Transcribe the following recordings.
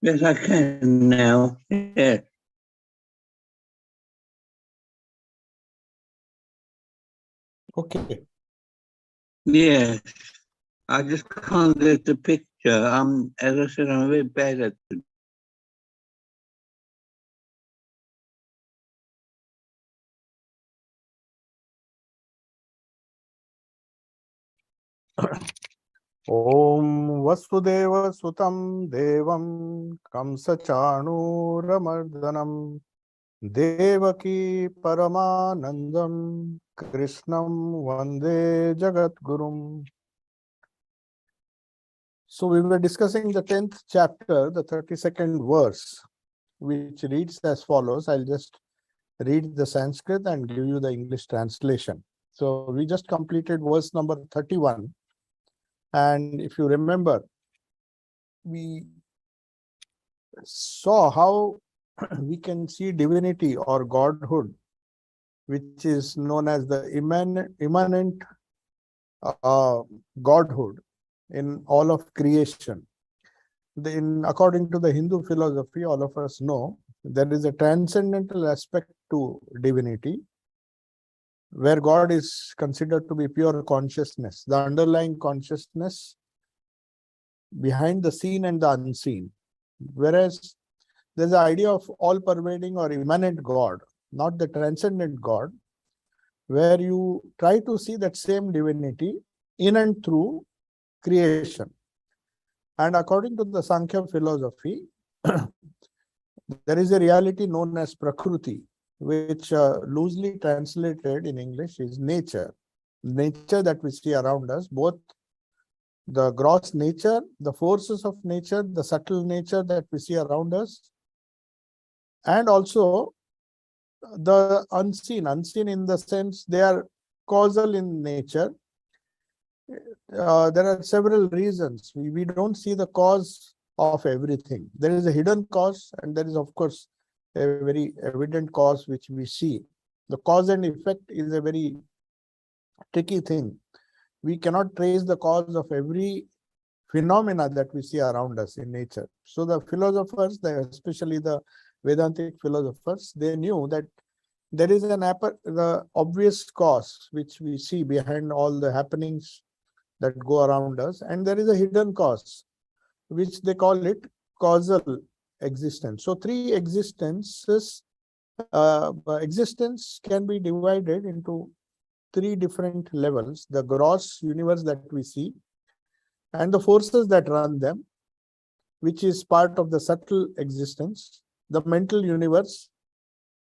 Yes, I can now. Yes. Okay. Yes. I just can't get the picture. As I said, I'm a bit bad at it. Om Vasudeva Sutam Devam Kamsachanuramardanam Devaki Paramanandam Krishnam Vande Jagatgurum. So we were discussing the 10th chapter, the 32nd verse, which reads as follows. I'll just read the Sanskrit and give you the English translation. So we just completed verse number 31. And if you remember, we saw how we can see divinity or godhood, which is known as the immanent godhood in all of creation. According to the Hindu philosophy, all of us know there is a transcendental aspect to divinity, where God is considered to be pure consciousness, the underlying consciousness behind the seen and the unseen. Whereas there's the idea of all-pervading or immanent God, not the transcendent God, where you try to see that same divinity in and through creation. And according to the Sankhya philosophy, there is a reality known as Prakriti, which loosely translated in English is nature. Nature that we see around us, both the gross nature, the forces of nature, the subtle nature that we see around us, and also the unseen in the sense they are causal in nature. There are several reasons. We don't see the cause of everything. There is a hidden cause, and there is, of course, a very evident cause which we see. The cause and effect is a very tricky thing. We cannot trace the cause of every phenomena that we see around us in nature. So the philosophers, especially the Vedantic philosophers, they knew that there is the obvious cause which we see behind all the happenings that go around us, and there is a hidden cause, which they call it causal existence. So three existences, existence can be divided into three different levels: the gross universe that we see, and the forces that run them, which is part of the subtle existence, the mental universe,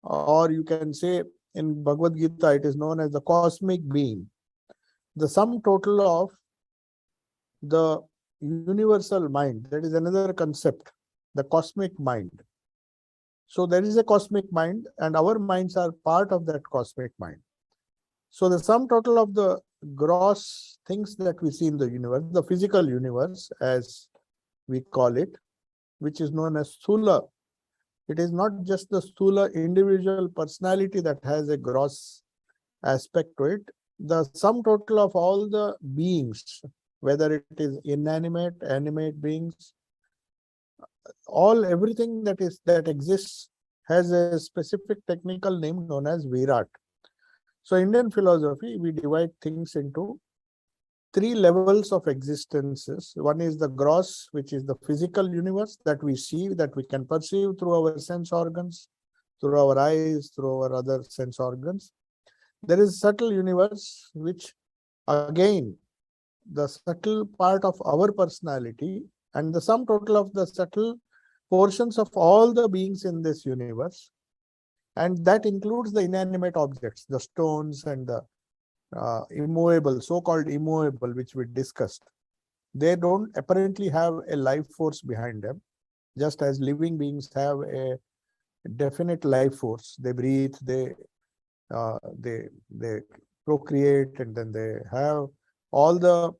or you can say in Bhagavad Gita, it is known as the cosmic being, the sum total of the universal mind. That is another concept, the cosmic mind. So there is a cosmic mind, and our minds are part of that cosmic mind. So the sum total of the gross things that we see in the universe, the physical universe, as we call it, which is known as Sthula. It is not just the Sthula individual personality that has a gross aspect to it. The sum total of all the beings, whether it is inanimate, animate beings, everything that exists has a specific technical name known as Virat. So Indian philosophy, we divide things into three levels of existences. One is the gross, which is the physical universe that we see, that we can perceive through our sense organs, through our eyes, through our other sense organs. There is subtle universe, which again, the subtle part of our personality and the sum total of the subtle portions of all the beings in this universe. And that includes the inanimate objects, the stones and the immovable, so-called immovable, which we discussed. They don't apparently have a life force behind them, just as living beings have a definite life force. They breathe, they procreate, and then they have all the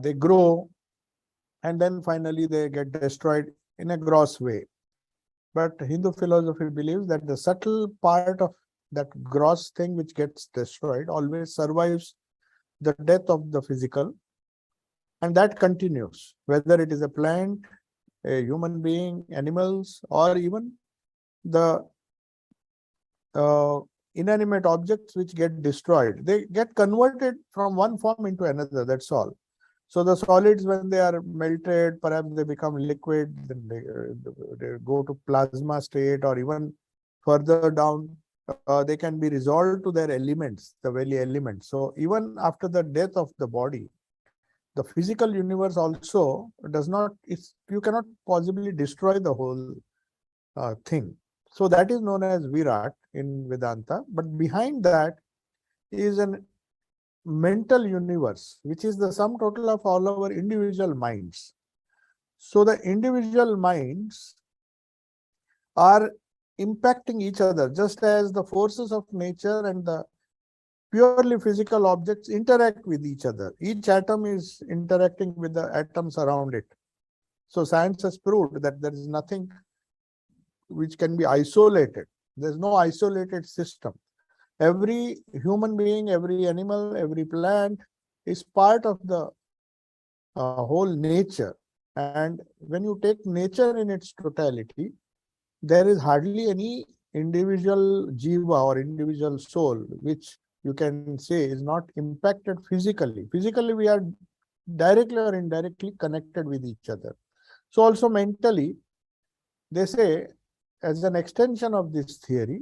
they grow, and then finally they get destroyed in a gross way. But Hindu philosophy believes that the subtle part of that gross thing which gets destroyed always survives the death of the physical, and that continues, whether it is a plant, a human being, animals, or even the inanimate objects which get destroyed. They get converted from one form into another, that's all. So the solids, when they are melted, perhaps they become liquid, then they go to plasma state, or even further down, they can be resolved to their elements, the very elements. So even after the death of the body, the physical universe also does not, you cannot possibly destroy the whole thing. So that is known as Virat in Vedanta. But behind that is an mental universe, which is the sum total of all our individual minds. So the individual minds are impacting each other, just as the forces of nature and the purely physical objects interact with each other. Each atom is interacting with the atoms around it. So science has proved that there is nothing which can be isolated. There's no isolated system. Every human being, every animal, every plant is part of the whole nature. And when you take nature in its totality, there is hardly any individual jiva or individual soul which you can say is not impacted physically. Physically, we are directly or indirectly connected with each other. So also mentally, they say, as an extension of this theory,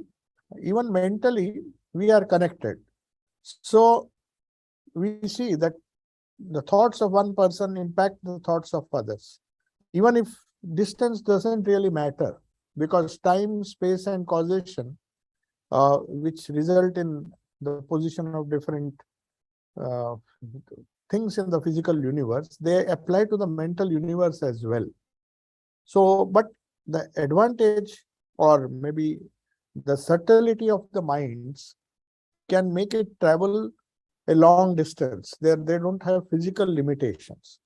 even mentally, we are connected. So we see that the thoughts of one person impact the thoughts of others. Even if distance doesn't really matter, because time, space, and causation, which result in the position of different uh, things in the physical universe, they apply to the mental universe as well. So, but the advantage, or maybe the subtlety of the minds, can make it travel a long distance. They don't have physical limitations.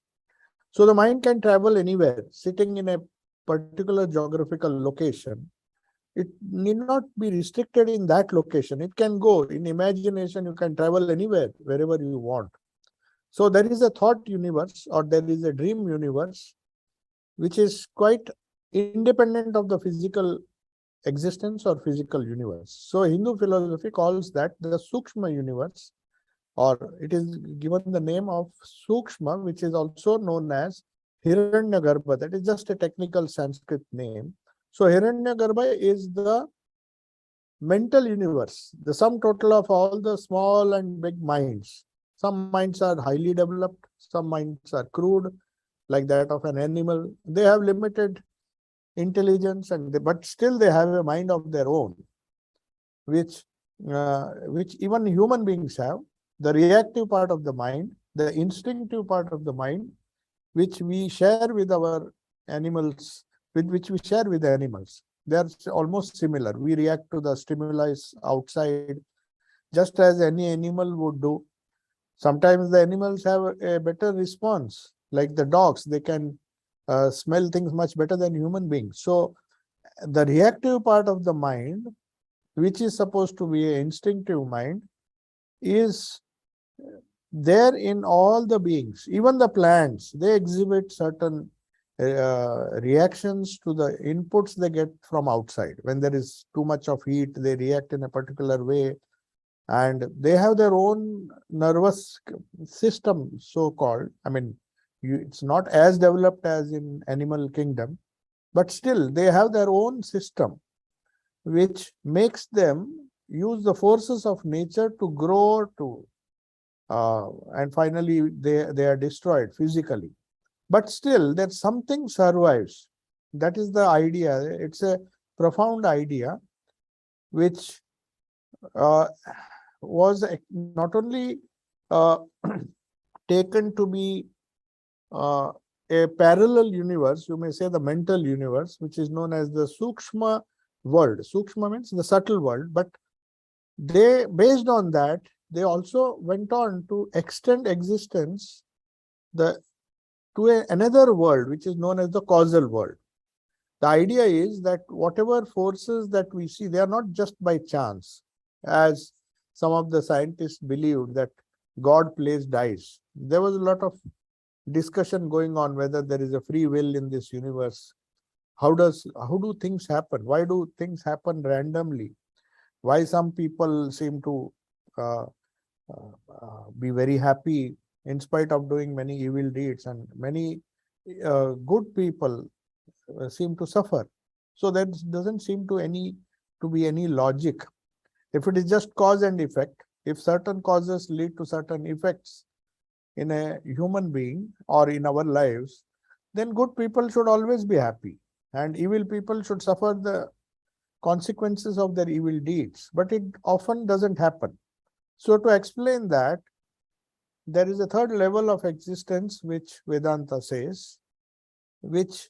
So the mind can travel anywhere, sitting in a particular geographical location. It need not be restricted in that location. It can go in imagination. You can travel anywhere, wherever you want. So there is a thought universe, or there is a dream universe, which is quite independent of the physical existence or physical universe. So Hindu philosophy calls that the Sukshma universe, or it is given the name of Sukshma, which is also known as Hiranyagarbha. That is just a technical Sanskrit name. So Hiranyagarbha is the mental universe, the sum total of all the small and big minds. Some minds are highly developed, some minds are crude, like that of an animal. They have limited intelligence, but still they have a mind of their own, which even human beings have. The reactive part of the mind, the instinctive part of the mind, which we share with our animals, with which we share with animals. They are almost similar. We react to the stimuli outside, just as any animal would do. Sometimes the animals have a better response, like the dogs. They can smell things much better than human beings. So the reactive part of the mind, which is supposed to be an instinctive mind, is there in all the beings. Even the plants, they exhibit certain reactions to the inputs they get from outside. When there is too much of heat, they react in a particular way, and they have their own nervous system, so-called. I mean, it's not as developed as in animal kingdom, but still they have their own system, which makes them use the forces of nature to grow, and finally they are destroyed physically. But still, that something survives. That is the idea. It's a profound idea, which was not only uh, taken to be a parallel universe, you may say the mental universe, which is known as the Sukshma world. Sukshma means the subtle world, but they, based on that, they also went on to extend existence to another world, which is known as the causal world. The idea is that whatever forces that we see, they are not just by chance, as some of the scientists believed that God plays dice. There was a lot of discussion going on whether there is a free will in this universe. How do things happen? Why do things happen randomly? Why some people seem to uh, be very happy in spite of doing many evil deeds, and many good people seem to suffer? So that doesn't seem to be any logic. If it is just cause and effect, if certain causes lead to certain effects in a human being or in our lives, then good people should always be happy and evil people should suffer the consequences of their evil deeds. But it often doesn't happen. So to explain that, there is a third level of existence which Vedanta says, which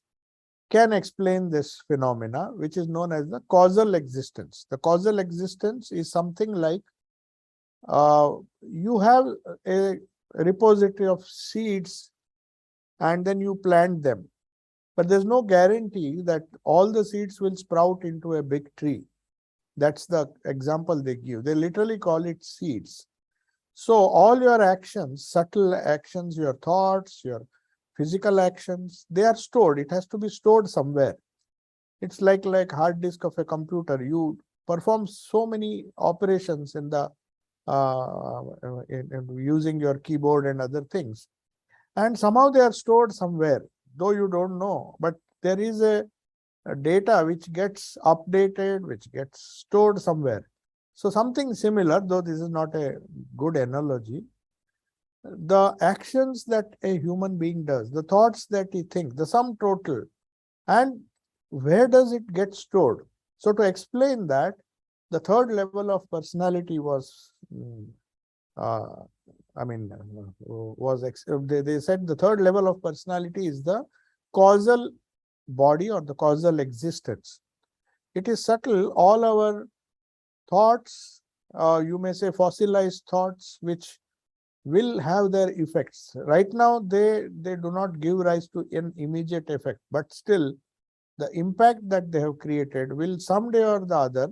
can explain this phenomena, which is known as the causal existence. The causal existence is something like you have a repository of seeds and then you plant them. But there's no guarantee that all the seeds will sprout into a big tree. That's the example they give. They literally call it seeds. So all your actions, subtle actions, your thoughts, your physical actions, they are stored. It has to be stored somewhere. It's like hard disk of a computer. You perform so many operations in the in using your keyboard and other things, and somehow they are stored somewhere, though you don't know. But there is a data which gets updated, which gets stored somewhere. So something similar, though this is not a good analogy, the actions that a human being does, the thoughts that he thinks, the sum total, and where does it get stored? So to explain that, the third level of personality was, they said the third level of personality is the causal body or the causal existence. It is subtle. All our thoughts, you may say fossilized thoughts, which will have their effects. Right now, they do not give rise to an immediate effect, but still, the impact that they have created will someday or the other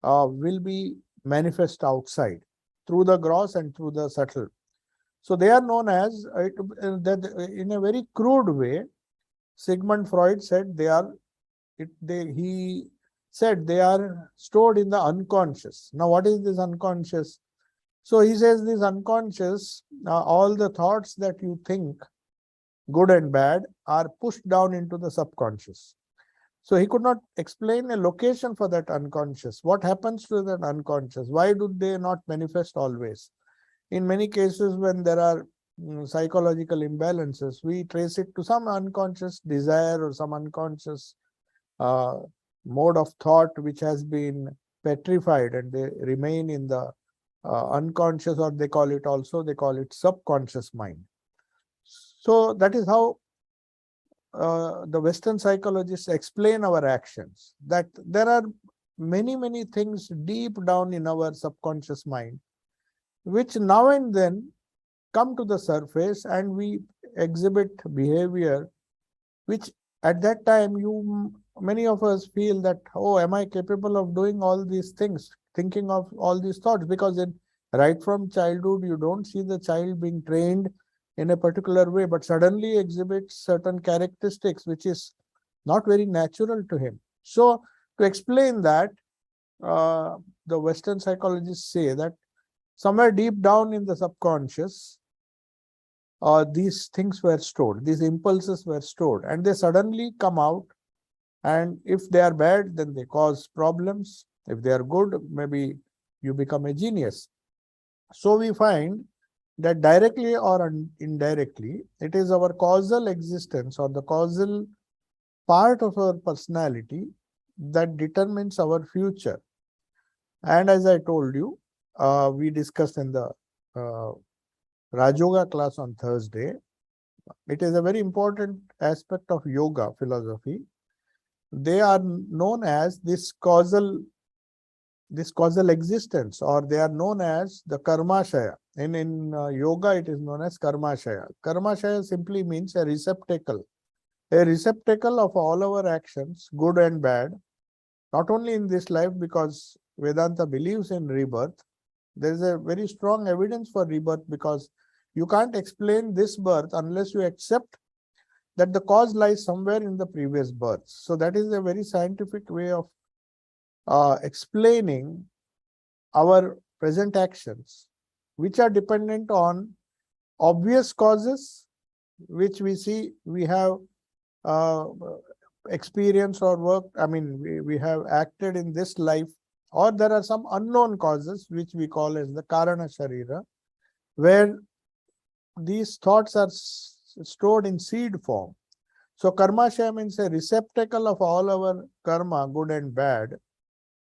will be manifest outside through the gross and through the subtle. So they are known as, that in a very crude way, Sigmund Freud said he said they are stored in the unconscious. Now, what is this unconscious? So he says this unconscious, all the thoughts that you think, good and bad, are pushed down into the subconscious. So he could not explain a location for that unconscious. What happens to that unconscious? Why do they not manifest always? In many cases, when there are psychological imbalances, we trace it to some unconscious desire or some unconscious mode of thought which has been petrified, and they remain in the unconscious, or they call it subconscious mind. So that is how the Western psychologists explain our actions, that there are many things deep down in our subconscious mind, which now and then come to the surface and we exhibit behavior, which at that time many of us feel that, oh, am I capable of doing all these things, thinking of all these thoughts? Because right from childhood, you don't see the child being trained in a particular way, but suddenly exhibits certain characteristics which is not very natural to him. So to explain that, the Western psychologists say that somewhere deep down in the subconscious, these things were stored, these impulses were stored, and they suddenly come out. And if they are bad, then they cause problems. If they are good, maybe you become a genius. So we find that directly or indirectly, it is our causal existence or the causal part of our personality that determines our future. And as I told you, we discussed in the Rajoga class on Thursday, it is a very important aspect of yoga philosophy. They are known as this causal existence, or they are known as the Karmashaya. In yoga, it is known as Karmashaya. Karmashaya simply means a receptacle of all our actions, good and bad, not only in this life, because Vedanta believes in rebirth. There is a very strong evidence for rebirth, because You can't explain this birth unless you accept that the cause lies somewhere in the previous birth. So that is a very scientific way of explaining our present actions, which are dependent on obvious causes, which we see we have experience or work, we have acted in this life, or there are some unknown causes which we call as the Karana Sharira, where these thoughts are stored in seed form. So Karmashaya means a receptacle of all our karma, good and bad,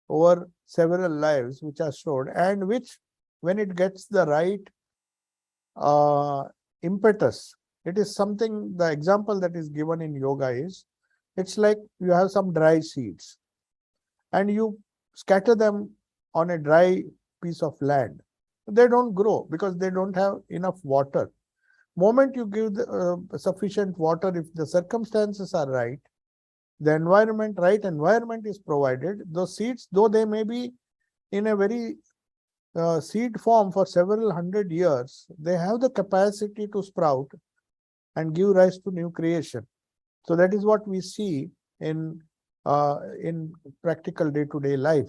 over several lives which are stored, and which, when it gets the right impetus, it is something, the example that is given in yoga is, it's like you have some dry seeds and you scatter them on a dry piece of land. They don't grow because they don't have enough water. Moment you give sufficient water, if the circumstances are right, the right environment is provided, those seeds, though they may be in a very seed form for several hundred years, they have the capacity to sprout and give rise to new creation. So that is what we see in practical day-to-day life.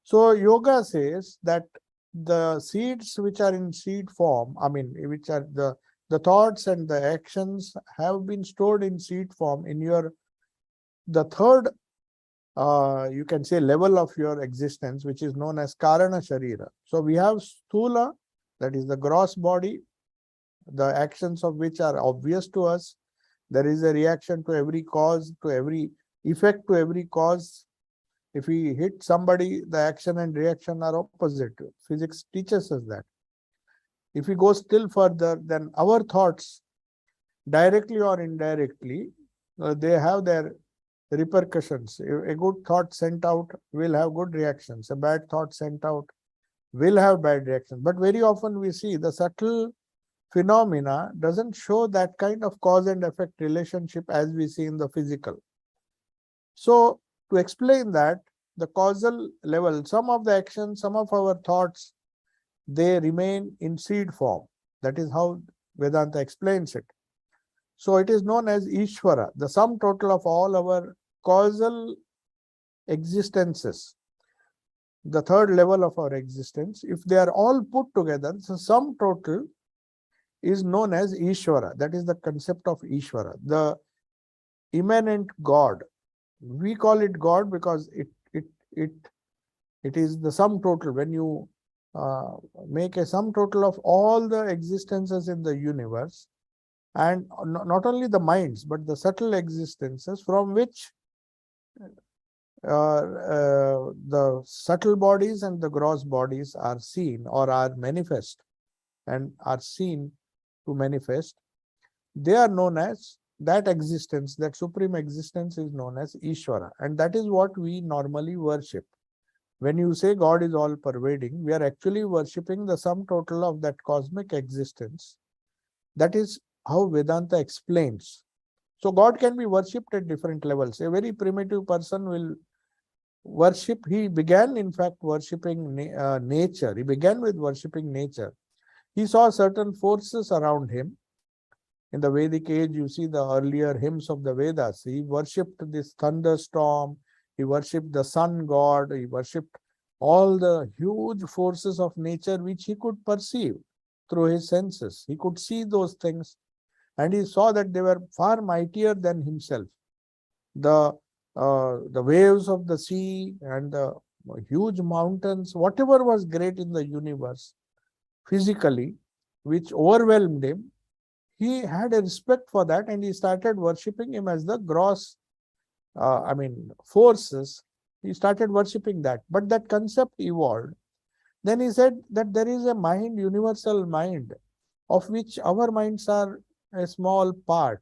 So yoga says that the seeds which are in seed form, which are the thoughts and the actions have been stored in seed form in the third, you can say, level of your existence, which is known as Karana Sharira. So we have Sthula, that is the gross body, the actions of which are obvious to us. There is a reaction to every cause, to every effect, to every cause. If we hit somebody, the action and reaction are opposite. Physics teaches us that. If we go still further, then our thoughts, directly or indirectly, they have their repercussions. A good thought sent out will have good reactions. A bad thought sent out will have bad reactions. But very often we see the subtle phenomena doesn't show that kind of cause and effect relationship as we see in the physical. So to explain that, the causal level, some of the actions, some of our thoughts, they remain in seed form. That is how Vedanta explains it. So it is known as Ishvara, the sum total of all our causal existences, the third level of our existence. If they are all put together, the sum total is known as Ishvara. That is the concept of Ishvara, the immanent God. We call it God because it is the sum total. When you make a sum total of all the existences in the universe, and not only the minds, but the subtle existences from which the subtle bodies and the gross bodies are seen or are manifest and are seen to manifest, they are known as, that existence, that supreme existence is known as Ishvara. And that is what we normally worship. When you say God is all pervading, we are actually worshipping the sum total of that cosmic existence. That is how Vedanta explains. So God can be worshipped at different levels. A very primitive person will worship, he began in fact worshipping nature. He began with worshipping nature. He saw certain forces around him. In the Vedic age, you see the earlier hymns of the Vedas. He worshipped this thunderstorm, he worshipped the sun god, he worshipped all the huge forces of nature which he could perceive through his senses. He could see those things, and he saw that they were far mightier than himself. The waves of the sea and the huge mountains, whatever was great in the universe physically, which overwhelmed him, he had a respect for that, and he started worshipping him as the gross, forces. He started worshipping that. But that concept evolved. Then he said that there is a mind, universal mind, of which our minds are a small part.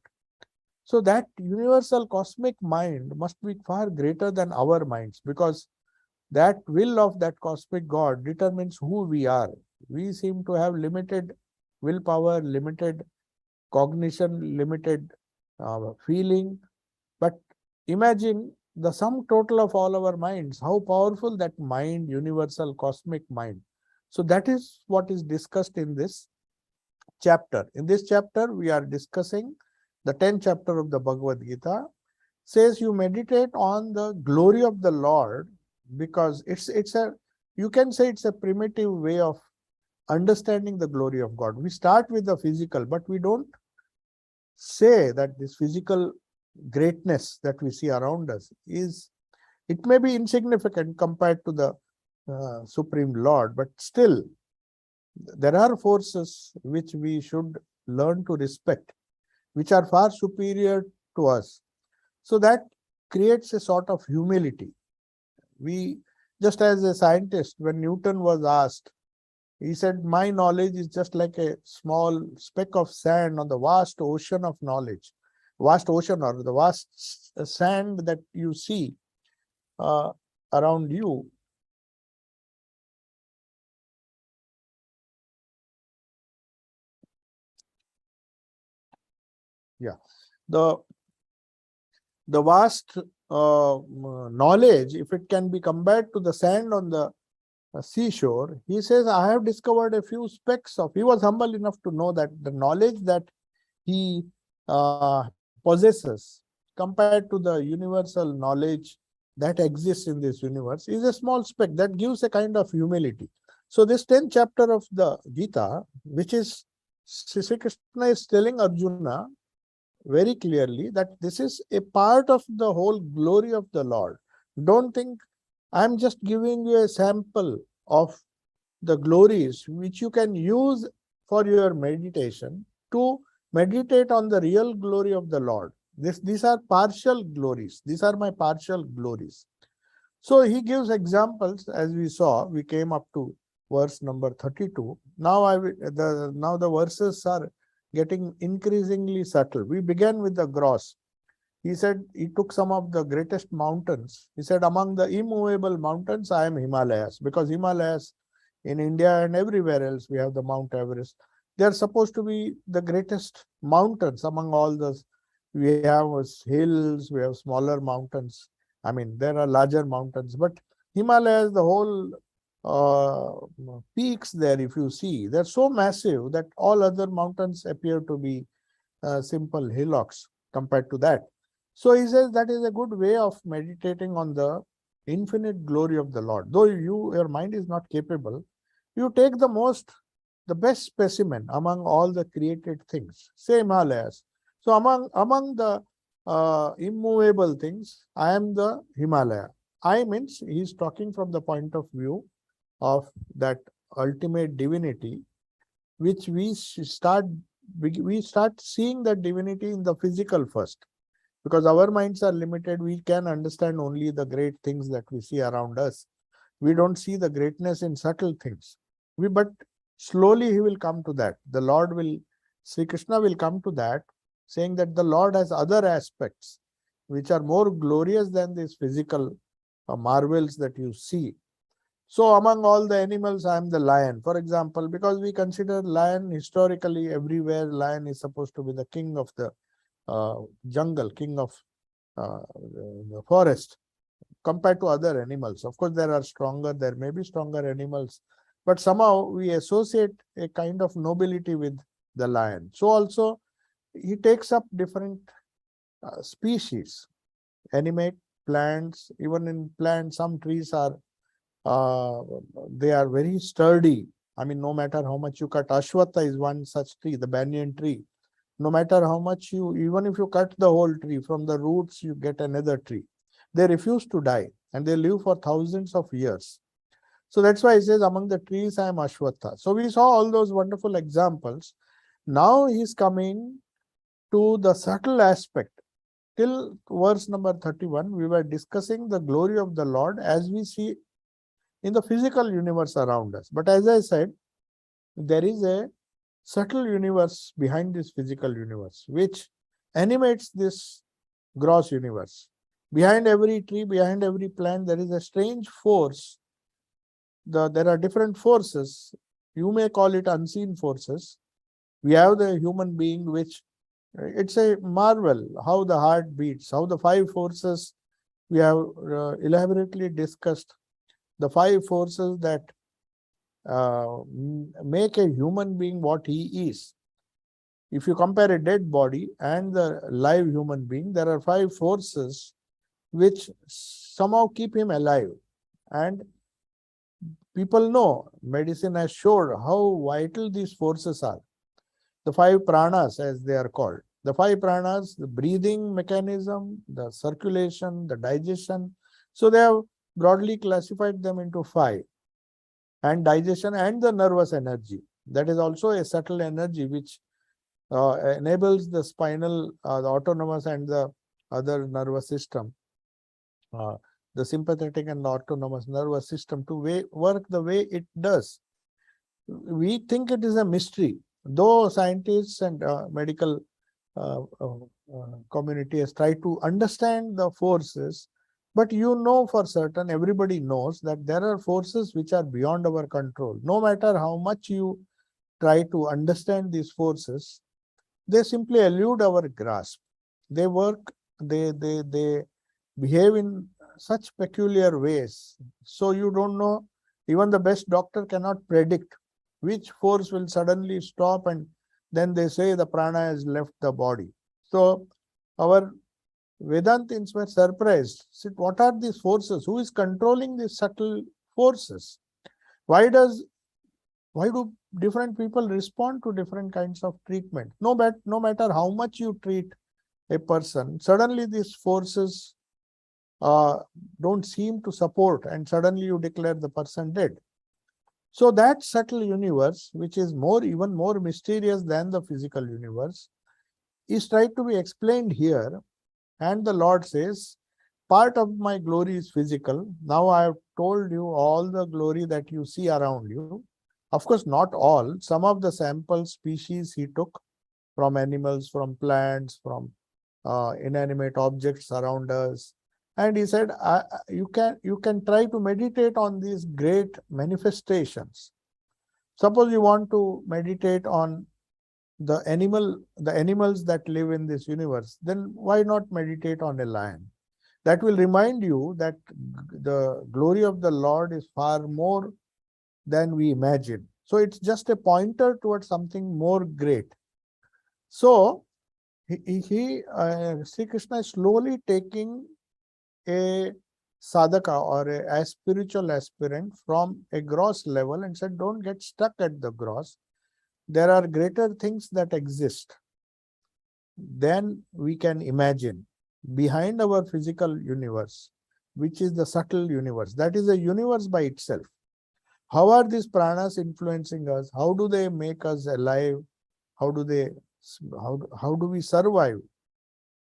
So that universal cosmic mind must be far greater than our minds, because that will of that cosmic God determines who we are. We seem to have limited willpower, limited cognition, limited feeling. But imagine the sum total of all our minds, how powerful that mind, universal cosmic mind. So that is what is discussed in this chapter. In this chapter, we are discussing the 10th chapter of the Bhagavad Gita. Says you meditate on the glory of the Lord, because you can say it's a primitive way of understanding the glory of God. We start with the physical, but we don't say that this physical greatness that we see around us it may be insignificant compared to the Supreme Lord, but still there are forces which we should learn to respect, which are far superior to us. So that creates a sort of humility. We, just as a scientist, when Newton was asked, he said, my knowledge is just like a small speck of sand on the vast ocean of knowledge, vast ocean or the vast sand that you see around you. Yeah, the vast knowledge, if it can be compared to the sand on the seashore, he says, I have discovered a few specks of. He was humble enough to know that the knowledge that he possesses compared to the universal knowledge that exists in this universe is a small speck. That gives a kind of humility. So this 10th chapter of the Gita, which is Sri Krishna is telling Arjuna very clearly that this is a part of the whole glory of the Lord. Don't think I'm just giving you a sample of the glories which you can use for your meditation to meditate on the real glory of the Lord. These are partial glories. These are my partial glories. So he gives examples. As we saw, we came up to verse number 32. Now the verses are getting increasingly subtle. We began with the gross. He said he took some of the greatest mountains. He said, among the immovable mountains, I am Himalayas, because Himalayas in India and everywhere else, we have the Mount Everest. They are supposed to be the greatest mountains among all those. We have hills, we have smaller mountains. I mean, there are larger mountains, but Himalayas, the whole peaks there, if you see, they're so massive that all other mountains appear to be simple hillocks compared to that. So he says that is a good way of meditating on the infinite glory of the Lord. Though your mind is not capable, you take the best specimen among all the created things, say Himalayas. So among the immovable things, I am the Himalaya. I means he's talking from the point of view of that ultimate divinity, which we start seeing that divinity in the physical first. Because our minds are limited, we can understand only the great things that we see around us. We don't see the greatness in subtle things. But slowly he will come to that. Sri Krishna will come to that, saying that the Lord has other aspects which are more glorious than these physical marvels that you see. So among all the animals, I am the lion. For example, because we consider lion historically everywhere, lion is supposed to be the king of the jungle, king of the forest, compared to other animals. Of course, there may be stronger animals, but somehow we associate a kind of nobility with the lion. So also, he takes up different species, animate, plants. Even in plants, some trees are they are very sturdy. I mean, no matter how much you cut, Ashwatha is one such tree, the banyan tree. No matter how much even if you cut the whole tree, from the roots you get another tree. They refuse to die and they live for thousands of years. So that's why he says, among the trees I am Ashwatha. So we saw all those wonderful examples. Now he's coming to the subtle aspect. Till verse number 31, we were discussing the glory of the Lord as we see in the physical universe around us. But as I said, there is a subtle universe behind this physical universe, which animates this gross universe. Behind every tree, behind every plant, there is a strange force. There are different forces. You may call it unseen forces. We have the human being, which it's a marvel how the heart beats, how the five forces we have elaborately discussed. The five forces that make a human being what he is. if you compare a dead body and the live human being, there are 5 forces which somehow keep him alive. And people know, medicine has showed how vital these forces are. The 5 pranas, as they are called. The 5 pranas, the breathing mechanism, the circulation, the digestion. So they have broadly classified them into 5. And digestion and the nervous energy. That is also a subtle energy which enables the spinal, the autonomous and the other nervous system, the sympathetic and the autonomous nervous system to work the way it does. We think it is a mystery, though scientists and medical community has tried to understand the forces, but for certain, everybody knows that there are forces which are beyond our control. No matter how much you try to understand these forces, they simply elude our grasp. They work, they behave in such peculiar ways. So you don't know, even the best doctor cannot predict which force will suddenly stop and then they say the prana has left the body. So our Vedantins were surprised. Said, what are these forces? Who is controlling these subtle forces? Why do different people respond to different kinds of treatment? No matter how much you treat a person, suddenly these forces don't seem to support and suddenly you declare the person dead. So that subtle universe, which is even more mysterious than the physical universe, is tried to be explained here. And the Lord says, part of my glory is physical. Now I have told you all the glory that you see around you. Of course, not all. Some of the sample species he took from animals, from plants, from inanimate objects around us. And he said, you can try to meditate on these great manifestations. Suppose you want to meditate on the animals that live in this universe, then why not meditate on a lion? That will remind you that the glory of the Lord is far more than we imagine. So it's just a pointer towards something more great. So Sri Krishna is slowly taking a sadhaka or a spiritual aspirant from a gross level and said, don't get stuck at the gross. There are greater things that exist than we can imagine behind our physical universe, which is the subtle universe. That is a universe by itself. How are these pranas influencing us? How do they make us alive? How do we survive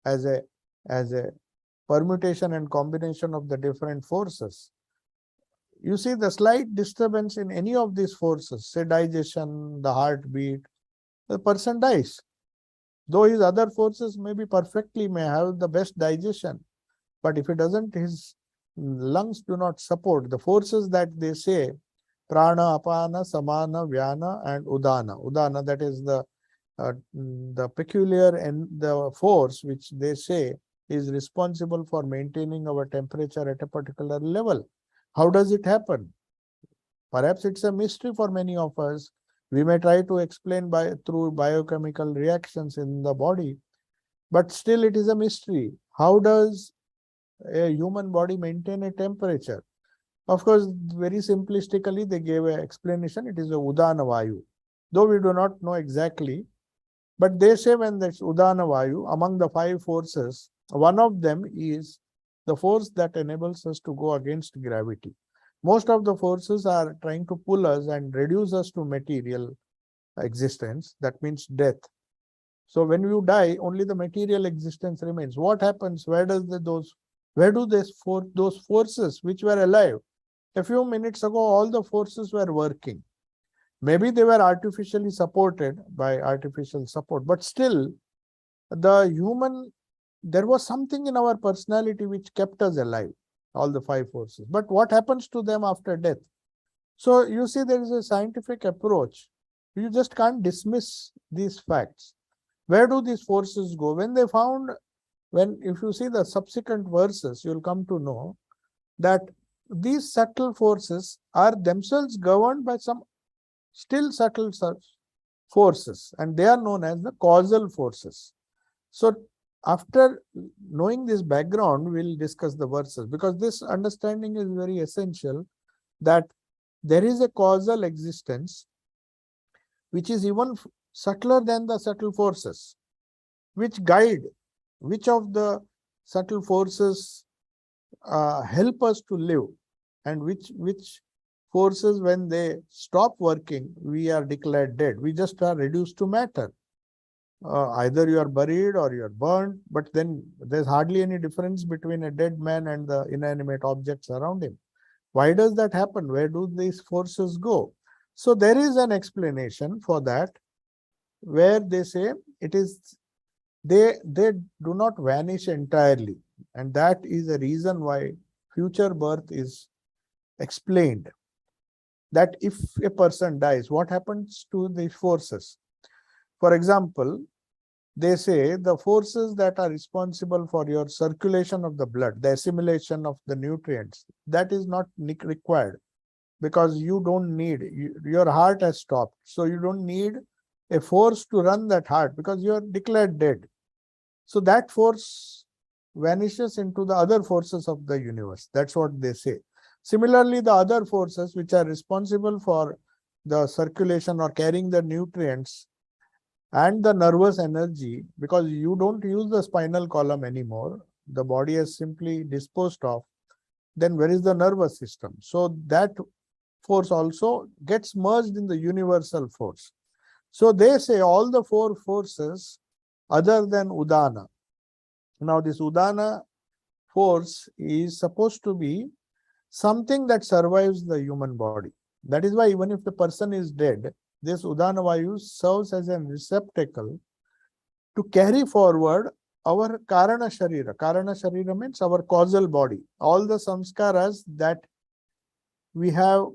as a permutation and combination of the different forces? You see, the slight disturbance in any of these forces, say digestion, the heartbeat, the person dies. Though his other forces may have the best digestion, but if it doesn't, his lungs do not support the forces that they say, prana, apana, samana, vyana, and udana. Udana, that is the peculiar and the force which they say is responsible for maintaining our temperature at a particular level. How does it happen? Perhaps it's a mystery for many of us. We may try to explain through biochemical reactions in the body, but still it is a mystery. How does a human body maintain a temperature? Of course, very simplistically, they gave an explanation. It is a udana vayu. Though we do not know exactly, but they say when that's udana vayu, among the 5 forces, one of them is the force that enables us to go against gravity. Most of the forces are trying to pull us and reduce us to material existence. That means death. So when you die, only the material existence remains. What happens? Where do those forces which were alive a few minutes ago, all the forces were working? Maybe they were artificially supported by artificial support, but still there was something in our personality which kept us alive, all the 5 forces. But what happens to them after death? So you see, there is a scientific approach. You just can't dismiss these facts. Where do these forces go? If you see the subsequent verses, you'll come to know that these subtle forces are themselves governed by some still subtle forces, and they are known as the causal forces. So after knowing this background, we'll discuss the verses, because this understanding is very essential, that there is a causal existence which is even subtler than the subtle forces, which guide which of the subtle forces help us to live, and which forces, when they stop working, we are declared dead. We just are reduced to matter. Either you are buried or you are burned, but then there's hardly any difference between a dead man and the inanimate objects around him. Why does that happen? Where do these forces go? So there is an explanation for that, where they say it is they do not vanish entirely, and that is a reason why future birth is explained. That if a person dies, what happens to the forces? For example, they say the forces that are responsible for your circulation of the blood, the assimilation of the nutrients, that is not required, because you don't need, your heart has stopped. So you don't need a force to run that heart, because you are declared dead. So that force vanishes into the other forces of the universe. That's what they say. Similarly, the other forces which are responsible for the circulation or carrying the nutrients and the nervous energy, because you don't use the spinal column anymore, the body has simply disposed of, then where is the nervous system? So that force also gets merged in the universal force. So they say all the four forces other than Udana. Now this Udana force is supposed to be something that survives the human body. That is why even if the person is dead, this Udana Vayu serves as a receptacle to carry forward our Karana Sharira. Karana Sharira means our causal body. All the samskaras that we have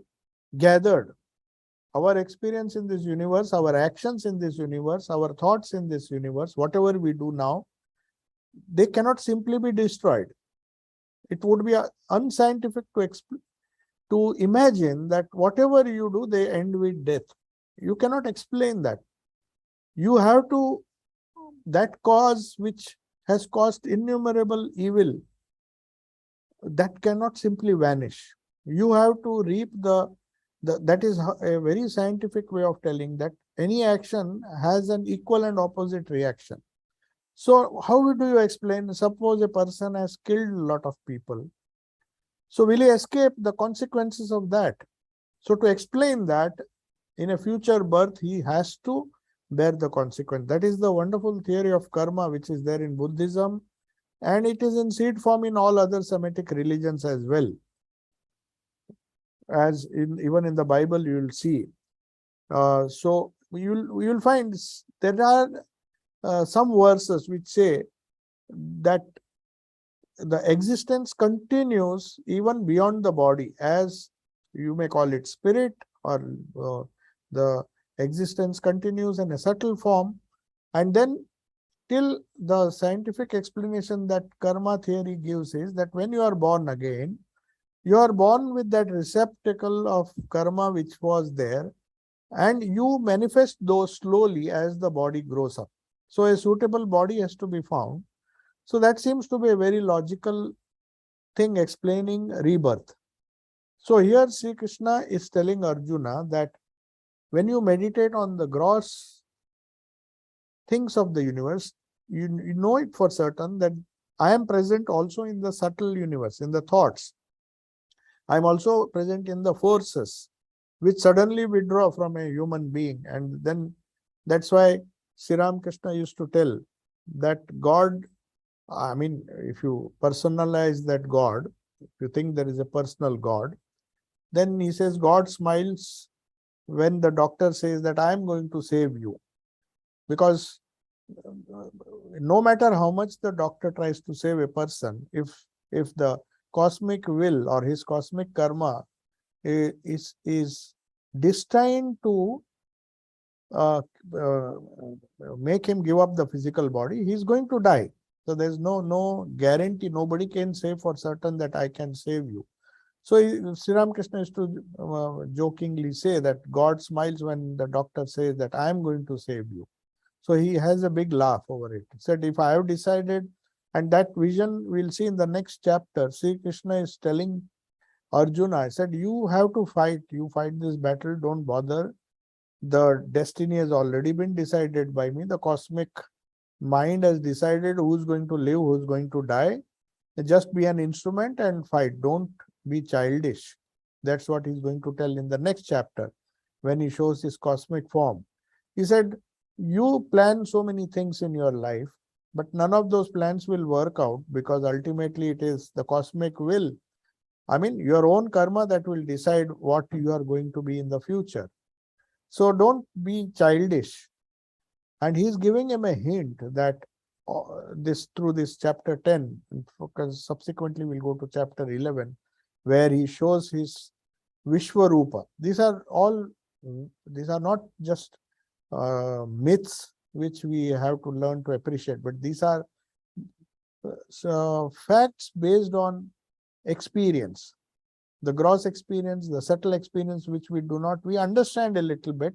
gathered, our experience in this universe, our actions in this universe, our thoughts in this universe, whatever we do now, they cannot simply be destroyed. It would be unscientific to imagine that whatever you do, they end with death. You cannot explain that. You have to, that cause which has caused innumerable evil, that cannot simply vanish. You have to reap that is a very scientific way of telling that any action has an equal and opposite reaction. So how do you explain? Suppose a person has killed a lot of people. So will he escape the consequences of that? So to explain that, in a future birth, he has to bear the consequence. That is the wonderful theory of karma, which is there in Buddhism, and it is in seed form in all other Semitic religions as well. As even in the Bible, you will see. So you will find there are some verses which say that the existence continues even beyond the body, as you may call it spirit, or the existence continues in a subtle form, and then till the scientific explanation that karma theory gives is that when you are born again, you are born with that receptacle of karma which was there, and you manifest those slowly as the body grows up. So a suitable body has to be found. So that seems to be a very logical thing explaining rebirth. So here Sri Krishna is telling Arjuna that when you meditate on the gross things of the universe, you know it for certain that I am present also in the subtle universe, in the thoughts. I am also present in the forces which suddenly withdraw from a human being. And then that's why Sri Ram Krishna used to tell that God, I mean, if you personalize that God, if you think there is a personal God, then he says God smiles when the doctor says that I am going to save you. Because no matter how much the doctor tries to save a person, if the cosmic will or his cosmic karma is destined to make him give up the physical body, he is going to die. So there is no guarantee. Nobody can say for certain that I can save you. So Sri Ramakrishna used to jokingly say that God smiles when the doctor says that I am going to save you. So he has a big laugh over it. He said, if I have decided, and that vision we'll see in the next chapter, Sri Krishna is telling Arjuna, I said, you have to fight. You fight this battle, don't bother. The destiny has already been decided by me. The cosmic mind has decided who's going to live, who's going to die. Just be an instrument and fight. Don't be childish. That's what he's going to tell in the next chapter when he shows his cosmic form. He said, you plan so many things in your life, but none of those plans will work out because ultimately it is the cosmic will. I mean, your own karma that will decide what you are going to be in the future. So don't be childish. And he's giving him a hint that this through this chapter 10, because subsequently we'll go to chapter 11, where he shows his Vishwarupa. These are not just myths which we have to learn to appreciate, but these are facts based on experience, the gross experience, the subtle experience, which we understand a little bit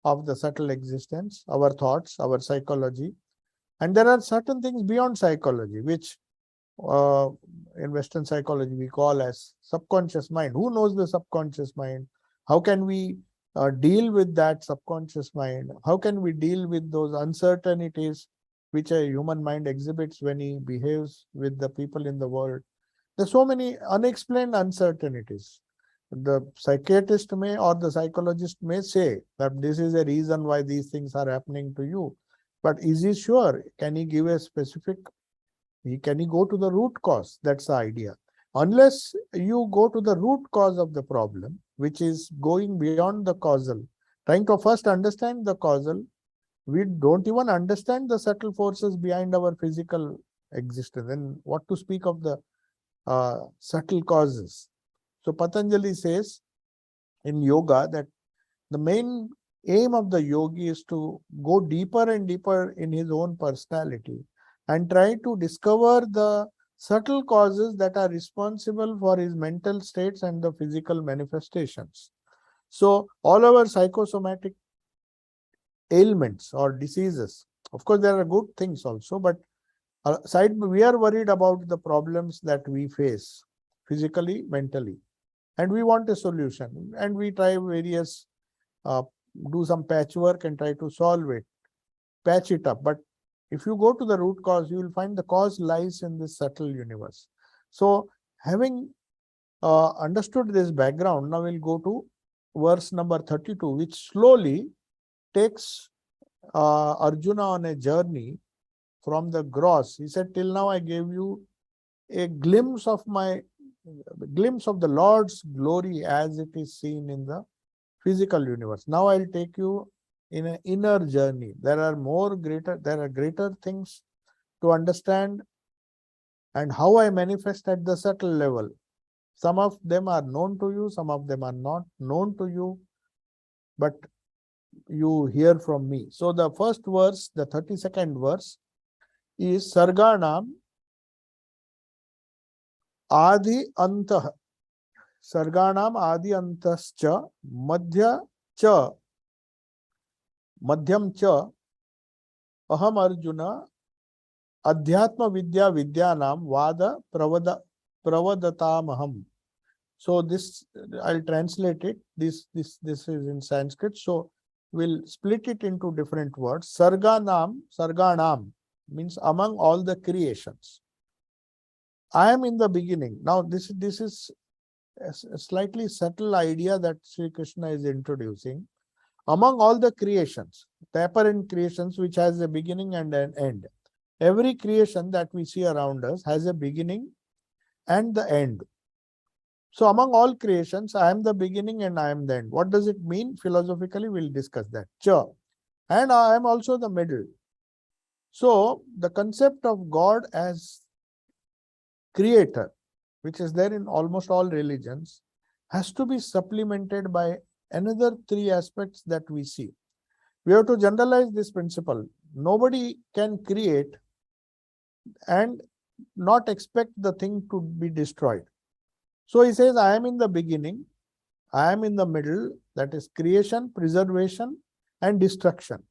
of the subtle existence, our thoughts, our psychology. And there are certain things beyond psychology, which in Western psychology we call as subconscious mind. Who knows the subconscious mind? How can we deal with that subconscious mind? How can we deal with those uncertainties which a human mind exhibits when he behaves with the people in the world? There's so many unexplained uncertainties. The psychiatrist may or the psychologist may say that this is a reason why these things are happening to you. But is he sure? Can he give a specific? Can he go to the root cause? That's the idea. Unless you go to the root cause of the problem, which is going beyond the causal, trying to first understand the causal, we don't even understand the subtle forces behind our physical existence. And what to speak of the subtle causes. So Patanjali says in yoga that the main aim of the yogi is to go deeper and deeper in his own personality and try to discover the subtle causes that are responsible for his mental states and the physical manifestations. So all our psychosomatic ailments or diseases, of course there are good things also, but we are worried about the problems that we face physically, mentally, and we want a solution, and we try various do some patchwork and try to solve it, patch it up. But if you go to the root cause, you will find the cause lies in this subtle universe. So having understood this background, now we'll go to verse number 32, which slowly takes Arjuna on a journey from the gross. He said, till now I gave you a glimpse of the Lord's glory as it is seen in the physical universe. Now I'll take you in an inner journey. There are greater things to understand, and how I manifest at the subtle level. Some of them are known to you, some of them are not known to you, but you hear from me. So the first verse, the 32nd verse, is Sarganam Adi Antah. Sarganam Adi Antascha Madhyam Cha Aham Arjuna Adhyatma Vidya Vidyanam Vada Pravadatamaham. So this, I'll translate it. This is in Sanskrit. So we'll split it into different words. Sarganam means among all the creations. I am in the beginning. Now this is a slightly subtle idea that Sri Krishna is introducing. Among all the creations, the apparent creations which has a beginning and an end. Every creation that we see around us has a beginning and the end. So among all creations, I am the beginning and I am the end. What does it mean? Philosophically, we'll discuss that. Cha. And I am also the middle. So the concept of God as creator, which is there in almost all religions, has to be supplemented by another three aspects that we see. We have to generalize this principle. Nobody can create and not expect the thing to be destroyed. So he says, I am in the beginning, I am in the middle, that is creation, preservation, and destruction.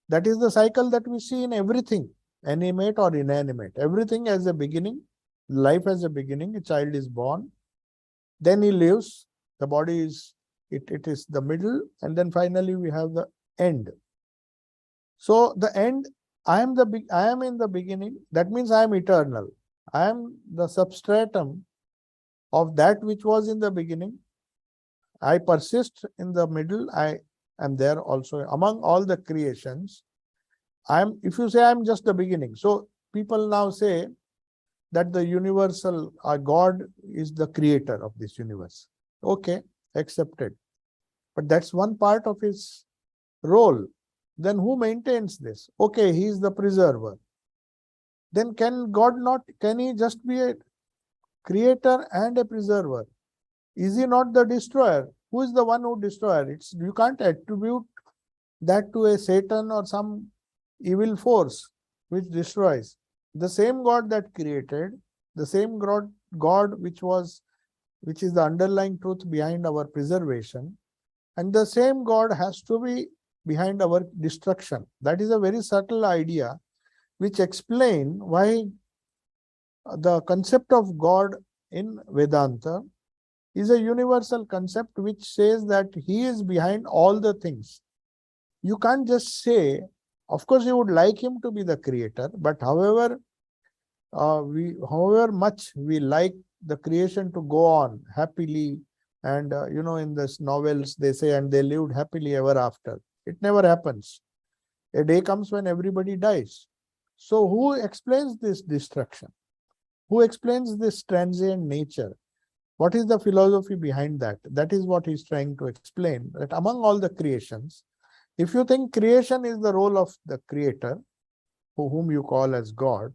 That is the cycle that we see in everything, animate or inanimate. Everything has a beginning, life has a beginning, a child is born, then he lives, the body is, it is the middle, and then finally we have the end. So the end, I am in the beginning, that means I am eternal. I am the substratum of that which was in the beginning. I persist in the middle, I am there also among all the creations. If you say I'm just the beginning, so people now say that the universal God is the creator of this universe. Okay, accepted. But that's one part of his role. Then who maintains this? Okay, he is the preserver. Then can he just be a creator and a preserver? Is he not the destroyer? Who is the one who destroys? You can't attribute that to a Satan or some evil force which destroys. The same God that created, the same God which is the underlying truth behind our preservation, and the same God has to be behind our destruction. That is a very subtle idea which explains why the concept of God in Vedanta is a universal concept which says that he is behind all the things. You can't just say, of course you would like him to be the creator, but however much we like the creation to go on happily, and in this novels they say, and they lived happily ever after. It never happens. A day comes when everybody dies. So who explains this destruction? Who explains this transient nature? What is the philosophy behind that? That is what he's trying to explain, that among all the creations, if you think creation is the role of the creator, whom you call as God,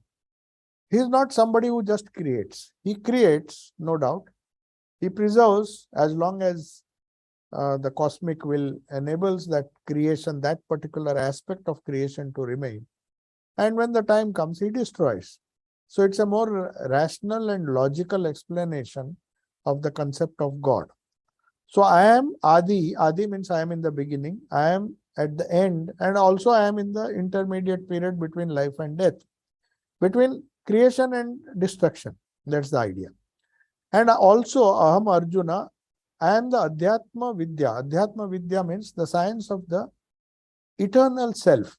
he is not somebody who just creates. He creates, no doubt. He preserves as long as the cosmic will enables that creation, that particular aspect of creation to remain. And when the time comes, he destroys. So it's a more rational and logical explanation of the concept of God. So I am Adi. Adi means I am in the beginning. I am at the end. And also I am in the intermediate period between life and death, between creation and destruction. That's the idea. And also Aham Arjuna, I am the Adhyatma Vidya. Adhyatma Vidya means the science of the eternal self.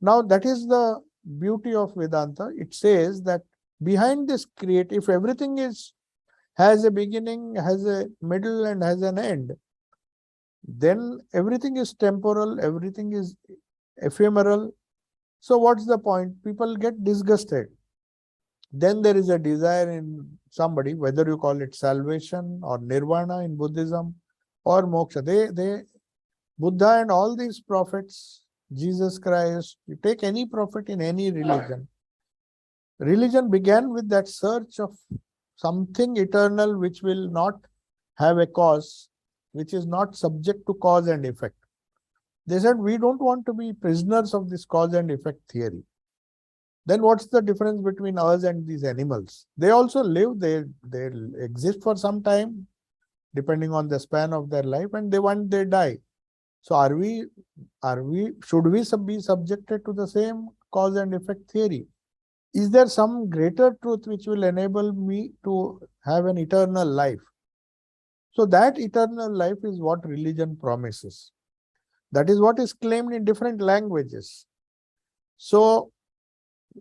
Now that is the beauty of Vedanta. It says that behind this if everything has a beginning, has a middle, and has an end, then everything is temporal, everything is ephemeral. So what's the point? People get disgusted. Then there is a desire in somebody, whether you call it salvation or nirvana in Buddhism or moksha. Buddha and all these prophets, Jesus Christ, you take any prophet in any religion. Religion began with that search of something eternal which will not have a cause, which is not subject to cause and effect. They said, we don't want to be prisoners of this cause and effect theory. Then what's the difference between us and these animals? They also live, they exist for some time, depending on the span of their life, and they die. So should we be subjected to the same cause and effect theory? Is there some greater truth which will enable me to have an eternal life? So that eternal life is what religion promises. That is what is claimed in different languages. So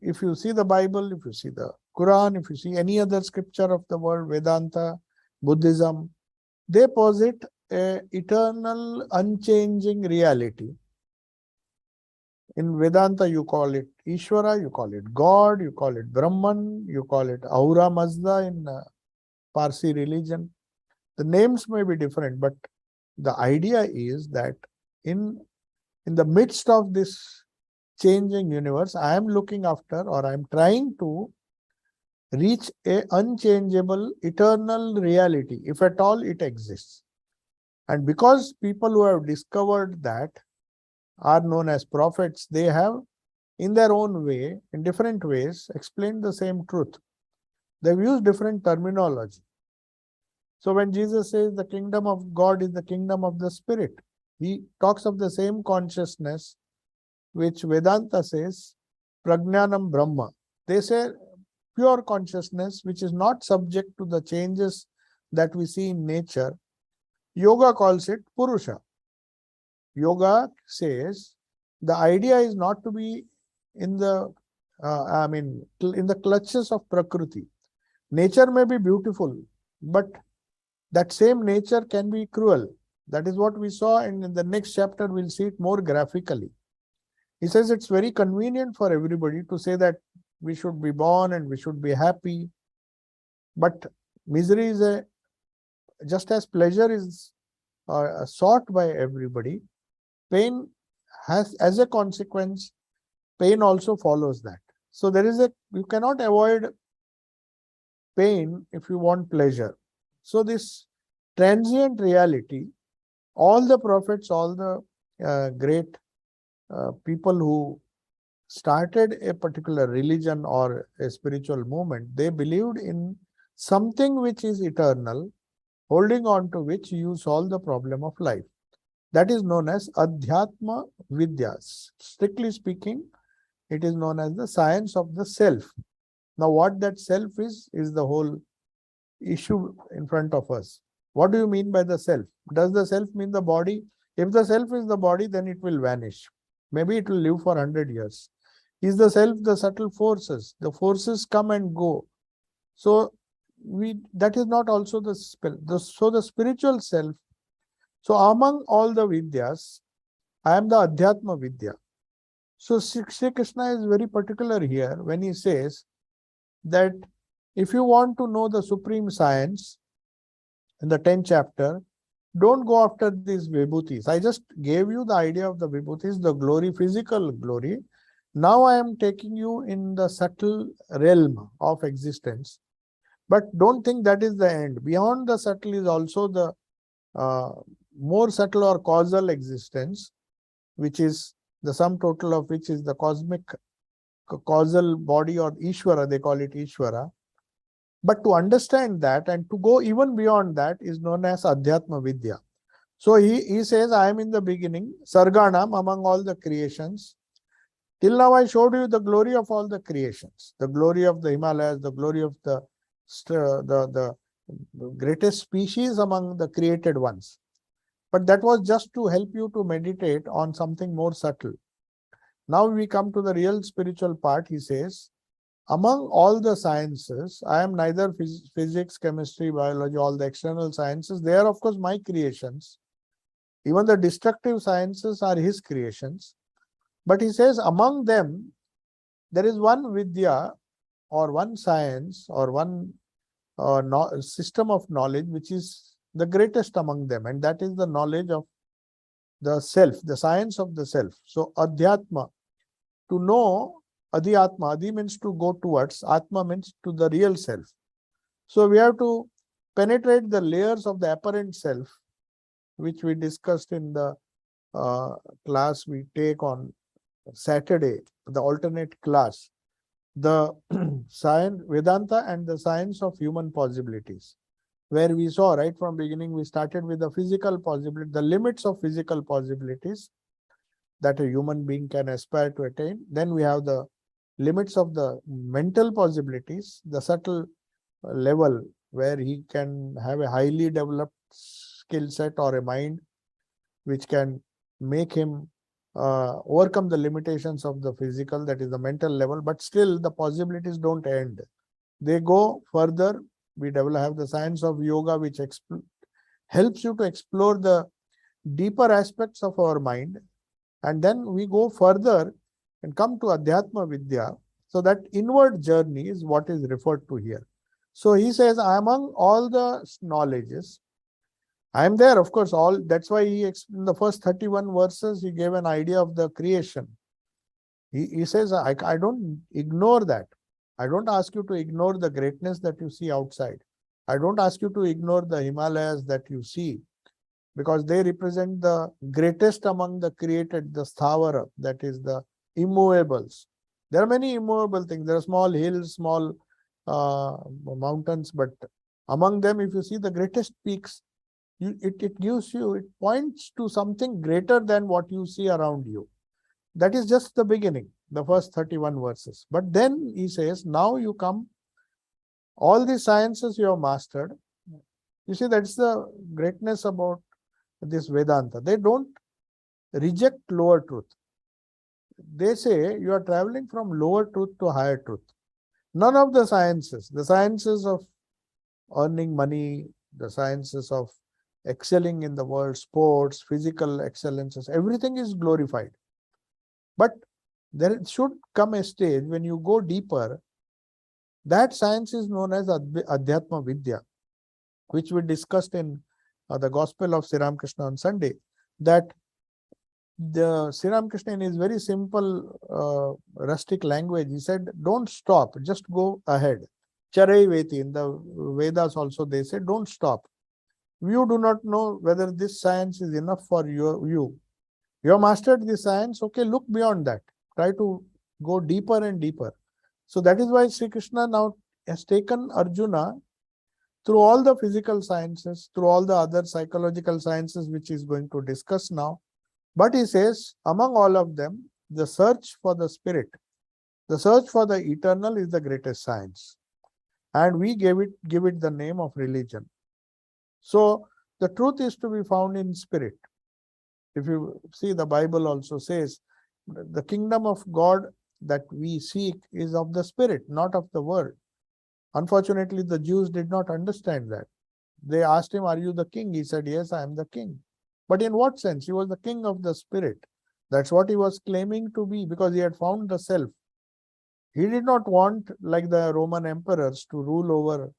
if you see the Bible, if you see the Quran, if you see any other scripture of the world, Vedanta, Buddhism, they posit an eternal, unchanging reality. In Vedanta, you call it Ishvara, you call it God, you call it Brahman, you call it Ahura Mazda in Parsi religion. The names may be different, but the idea is that in the midst of this changing universe, I am looking after, or I am trying to reach a unchangeable, eternal reality, if at all it exists. And because people who have discovered that are known as prophets, they have, in their own way, in different ways, explained the same truth. They've used different terminology. So when Jesus says the kingdom of God is the kingdom of the spirit, he talks of the same consciousness which Vedanta says Prajnanam Brahma. They say pure consciousness which is not subject to the changes that we see in nature. Yoga calls it Purusha. Yoga says the idea is not to be in the in the clutches of Prakriti. Nature may be beautiful, but that same nature can be cruel. That is what we saw, and in the next chapter we'll see it more graphically. He says it's very convenient for everybody to say that we should be born and we should be happy, but misery is just as pleasure is sought by everybody, pain has, as a consequence, pain also follows that. So you cannot avoid pain if you want pleasure. So this transient reality, all the prophets, all the great people who started a particular religion or a spiritual movement, they believed in something which is eternal, holding on to which you solve the problem of life. That is known as Adhyatma Vidya. Strictly speaking, it is known as the science of the self. Now, what that self is the whole issue in front of us. What do you mean by the self? Does the self mean the body? If the self is the body, then it will vanish. Maybe it will live for 100 years. Is the self the subtle forces? The forces come and go. So that is not also the spell. So the spiritual self. So among all the Vidyas, I am the Adhyatma Vidya. So Sri Krishna is very particular here when he says that if you want to know the supreme science in the 10th chapter, don't go after these vibhutis. I just gave you the idea of the vibhutis, the glory, physical glory. Now I am taking you in the subtle realm of existence. But don't think that is the end. Beyond the subtle is also the more subtle or causal existence, which is the sum total of which is the cosmic causal body, or Ishvara, they call it Ishvara. But to understand that and to go even beyond that is known as Adhyatma Vidya. So he says, I am in the beginning, Sarganam, among all the creations. Till now I showed you the glory of all the creations, the glory of the Himalayas, the glory of the greatest species among the created ones. But that was just to help you to meditate on something more subtle. Now we come to the real spiritual part. He says, among all the sciences, I am neither physics, chemistry, biology, all the external sciences. They are, of course, my creations. Even the destructive sciences are his creations. But he says, among them, there is one Vidya or one science or one system of knowledge which is the greatest among them, and that is the knowledge of the self, the science of the self. So Adhyatma, to know Adhyatma, Adi means to go towards, Atma means to the real self. So we have to penetrate the layers of the apparent self, which we discussed in the class we take on Saturday, the alternate class, the science, Vedanta and the science of human possibilities, where we saw right from beginning, we started with the physical possibility, the limits of physical possibilities that a human being can aspire to attain. Then we have the limits of the mental possibilities, the subtle level where he can have a highly developed skill set or a mind which can make him overcome the limitations of the physical, that is the mental level. But still the possibilities don't end. They go further. We have the science of yoga, which helps you to explore the deeper aspects of our mind. And then we go further and come to Adhyatma Vidya. So that inward journey is what is referred to here. So he says, among all the knowledges, I am there, of course, all. That's why he, in the first 31 verses, he gave an idea of the creation. He says, I don't ignore that. I don't ask you to ignore the greatness that you see outside. I don't ask you to ignore the Himalayas that you see, because they represent the greatest among the created, the sthavara, that is the immovables. There are many immovable things. There are small hills, small mountains, but among them, if you see the greatest peaks, it gives you, it points to something greater than what you see around you. That is just the beginning, the first 31 verses. But then he says, now you come, all the sciences you have mastered. You see, that's the greatness about this Vedanta. They don't reject lower truth. They say you are traveling from lower truth to higher truth. None of the sciences of earning money, the sciences of excelling in the world, sports, physical excellences, everything is glorified. But there should come a stage when you go deeper. That science is known as Adhyatma Vidya, which we discussed in the Gospel of Sri Ramakrishna on Sunday, that the Sri Ramakrishna in his very simple rustic language, he said, don't stop, just go ahead. Charai Veti, in the Vedas also they say, don't stop. You do not know whether this science is enough for you. You have mastered this science, okay, look beyond that. Try to go deeper and deeper. So that is why Sri Krishna now has taken Arjuna through all the physical sciences, through all the other psychological sciences, which he is going to discuss now. But he says, among all of them, the search for the spirit, the search for the eternal is the greatest science. And we give it the name of religion. So the truth is to be found in spirit. If you see, the Bible also says, the kingdom of God that we seek is of the spirit, not of the world. Unfortunately, the Jews did not understand that. They asked him, are you the king? He said, yes, I am the king. But in what sense? He was the king of the spirit. That's what he was claiming to be, because he had found the self. He did not want, like the Roman emperors, to rule over.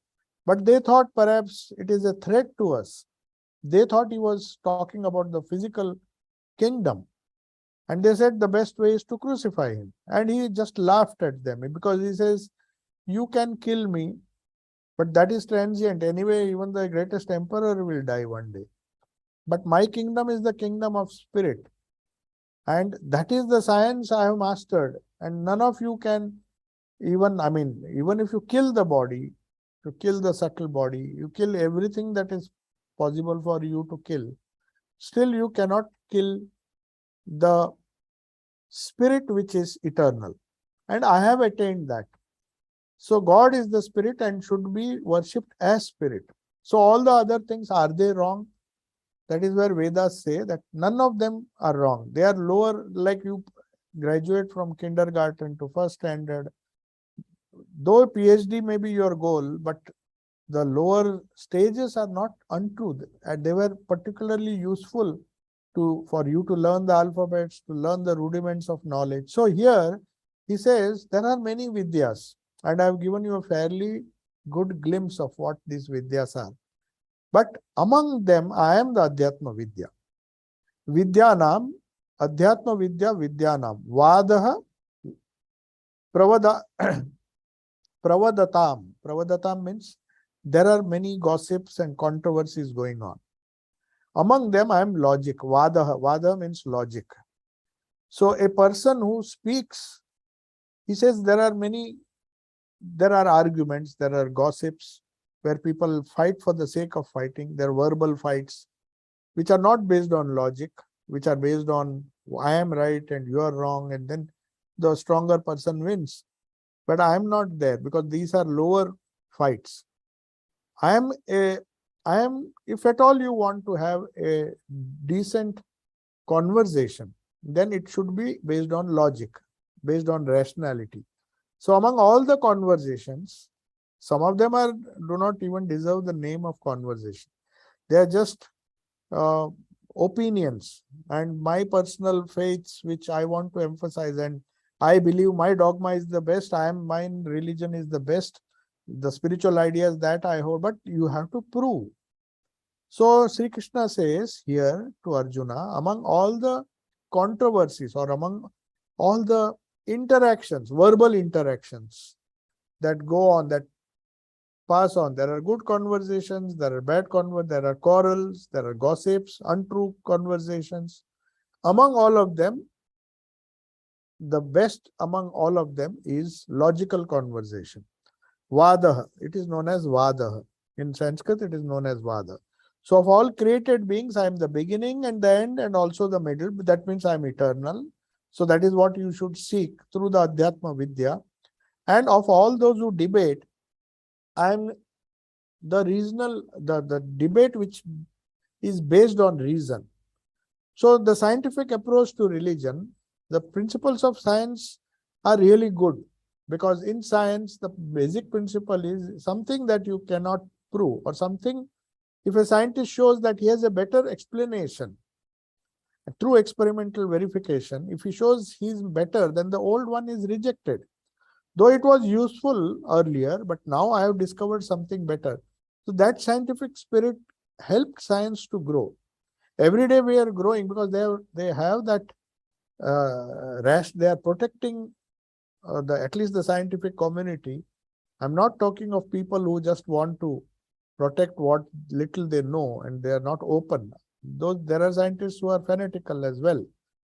But they thought perhaps it is a threat to us. They thought he was talking about the physical kingdom. And they said the best way is to crucify him. And he just laughed at them, because he says, you can kill me, but that is transient. Anyway, even the greatest emperor will die one day. But my kingdom is the kingdom of spirit. And that is the science I have mastered. And none of you can even if you kill the body, you kill the subtle body, you kill everything that is possible for you to kill, still you cannot kill the spirit which is eternal. And I have attained that. So God is the spirit and should be worshipped as spirit. So all the other things, are they wrong? That is where Vedas say that none of them are wrong. They are lower, like you graduate from kindergarten to first standard. Though PhD may be your goal, but the lower stages are not untrue. And they were particularly useful for you to learn the alphabets, to learn the rudiments of knowledge. So here he says there are many Vidyas, and I have given you a fairly good glimpse of what these Vidyas are. But among them, I am the Adhyatma Vidya. Vidyanam, Adhyatma Vidya, Vidyanam. Vadaha, Pravadatam. Pravadatam means there are many gossips and controversies going on. Among them, I am logic. Vada means logic. So a person who speaks, he says there are arguments, there are gossips, where people fight for the sake of fighting. There are verbal fights, which are not based on logic, which are based on I am right and you are wrong, and then the stronger person wins. But I am not there, because these are lower fights. I am, if at all you want to have a decent conversation, then it should be based on logic, based on rationality. So among all the conversations, some of them do not even deserve the name of conversation. They are just opinions and my personal faiths, which I want to emphasize. And I believe my dogma is the best. My religion is the best. The spiritual ideas that I hold, but you have to prove. So Sri Krishna says here to Arjuna, among all the controversies or among all the interactions, verbal interactions that go on, that pass on, there are good conversations, there are bad conversations, there are quarrels, there are gossips, untrue conversations. Among all of them, the best among all of them is logical conversation. Vadaha. It is known as Vadaha. In Sanskrit, it is known as Vada. So of all created beings, I am the beginning and the end and also the middle. That means I am eternal. So that is what you should seek through the Adhyatma Vidya. And of all those who debate, I am the the debate which is based on reason. So the scientific approach to religion, the principles of science are really good, because in science, the basic principle is something that you cannot prove, or something, if a scientist shows that he has a better explanation through experimental verification, if he shows he is better, then the old one is rejected. Though it was useful earlier, but now I have discovered something better. So that scientific spirit helped science to grow. Every day we are growing because they have that they are protecting at least the scientific community. I'm not talking of people who just want to protect what little they know and they are not open. There are scientists who are fanatical as well,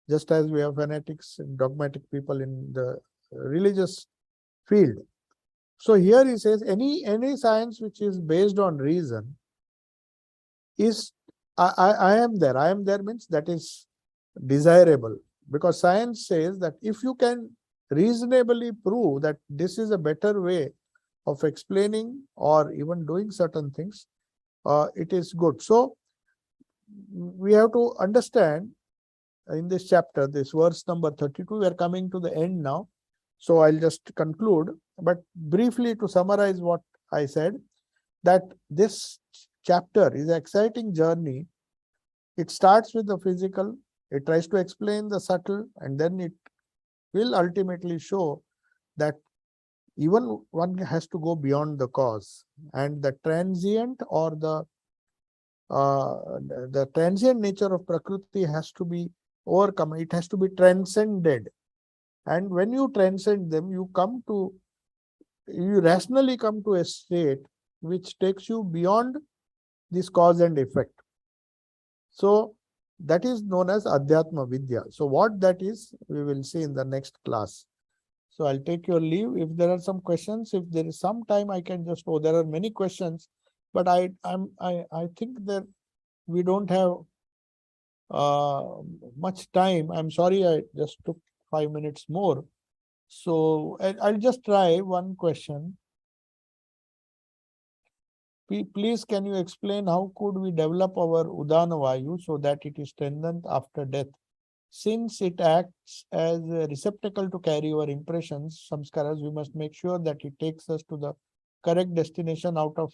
just as we have fanatics and dogmatic people in the religious field. So here he says any science which is based on reason is I am there. I am there means that is desirable, because science says that if you can reasonably prove that this is a better way of explaining or even doing certain things, it is good. So we have to understand in this chapter, this verse number 32, we are coming to the end now. So I'll just conclude, but briefly to summarize what I said, that this chapter is an exciting journey. It starts with the physical, it tries to explain the subtle, and then it will ultimately show that even one has to go beyond the cause, and the transient or the transient nature of Prakriti has to be overcome. It has to be transcended. And when you transcend them, you rationally come to a state which takes you beyond this cause and effect. So that is known as Adhyatma Vidya. So what that is, we will see in the next class. So I'll take your leave. If there are some questions, if there is some time, I can just, there are many questions, but I think that we don't have much time. I'm sorry, I just took 5 minutes more. So I'll just try one question. Please, can you explain how could we develop our Udana Vayu so that it is strengthened after death? Since it acts as a receptacle to carry our impressions, samskaras, we must make sure that it takes us to the correct destination out of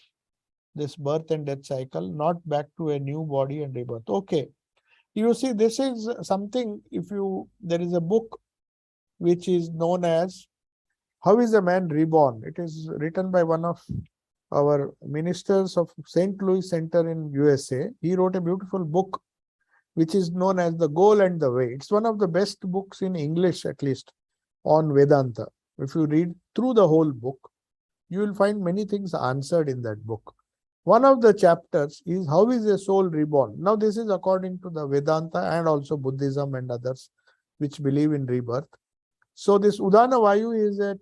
this birth and death cycle, not back to a new body and rebirth. Okay. You see, this is something, there is a book which is known as How is a Man Reborn? It is written by one of our ministers of St. Louis Center in USA. He wrote a beautiful book which is known as The Goal and the Way. It's one of the best books in English, at least, on Vedanta. If you read through the whole book, you will find many things answered in that book. One of the chapters is How is a Soul Reborn? Now, this is according to the Vedanta and also Buddhism and others which believe in rebirth. So this Udana Vayu is a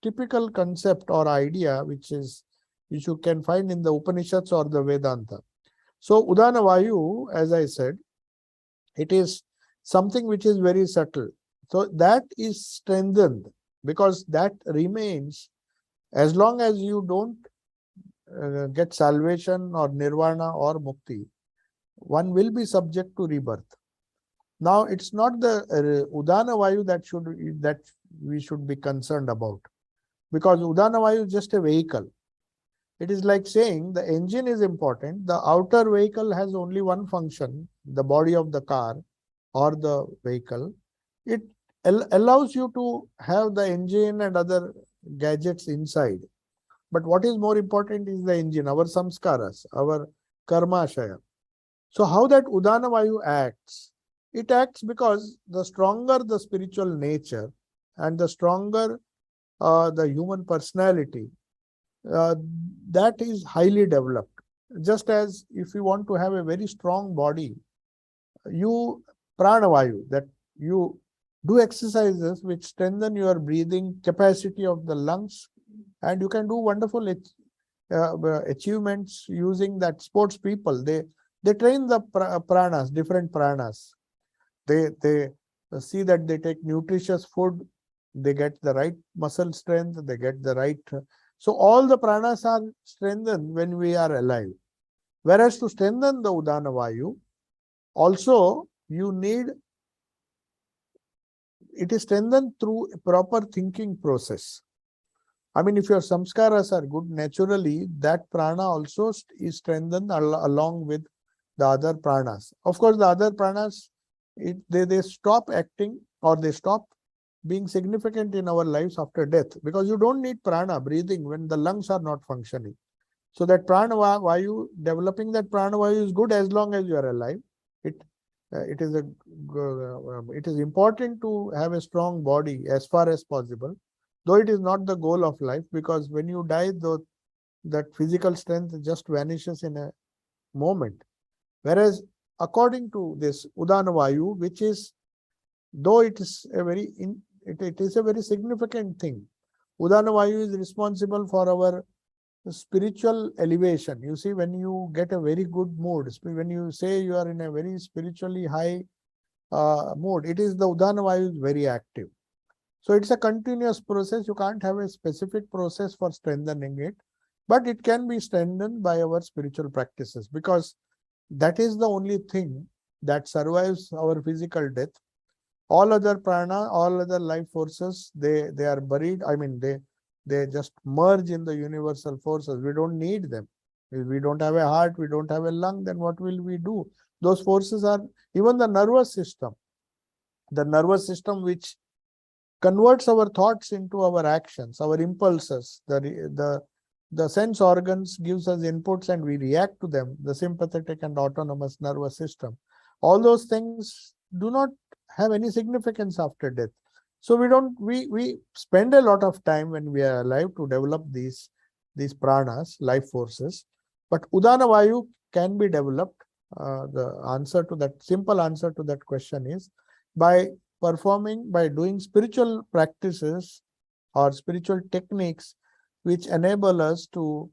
typical concept or idea which you can find in the Upanishads or the Vedanta. So Udana Vayu, as I said, it is something which is very subtle. So that is strengthened because that remains as long as you don't get salvation or nirvana or mukti, one will be subject to rebirth. Now, it's not the Udana Vayu that we should be concerned about, because Udana Vayu is just a vehicle. It is like saying the engine is important. The outer vehicle has only one function, the body of the car or the vehicle. It allows you to have the engine and other gadgets inside. But what is more important is the engine, our samskaras, our Karmashaya. So how that Udana Vayu acts? It acts because the stronger the spiritual nature and the stronger the human personality, that is highly developed. Just as if you want to have a very strong body, you pranavayu, that you do exercises which strengthen your breathing capacity of the lungs And you can do wonderful achievements using that. Sports people, they train the pranas, different pranas. They see that they take nutritious food, they get the right muscle strength, they get the right. So all the pranas are strengthened when we are alive. Whereas to strengthen the Udana Vayu, also you need, it is strengthened through a proper thinking process. I mean, if your samskaras are good, naturally that prana also is strengthened along with the other pranas. Of course, the other pranas, they stop acting, or they stop being significant in our lives after death, because you don't need prana breathing when the lungs are not functioning. So that prana vayu, developing that prana vayu is good as long as you are alive. It is important to have a strong body as far as possible, though it is not the goal of life, because when you die, that physical strength just vanishes in a moment. Whereas according to this Udana Vayu, which is, though it is a very it is a very significant thing. Udana Vayu is responsible for our spiritual elevation. You see, when you get a very good mood, when you say you are in a very spiritually high mood, it is the Udana Vayu is very active. So it's a continuous process. You can't have a specific process for strengthening it, but it can be strengthened by our spiritual practices, because that is the only thing that survives our physical death. All other prana, all other life forces, they are buried. I mean, they just merge in the universal forces. We don't need them. If we don't have a heart, we don't have a lung, then what will we do? Those forces are, even the nervous system which converts our thoughts into our actions, our impulses, the sense organs gives us inputs and we react to them, the sympathetic and autonomous nervous system. All those things do not have any significance after death. So we spend a lot of time when we are alive to develop these pranas, life forces. But Udana Vayu can be developed. The answer to that, simple answer to that question is by doing spiritual practices or spiritual techniques which enable us to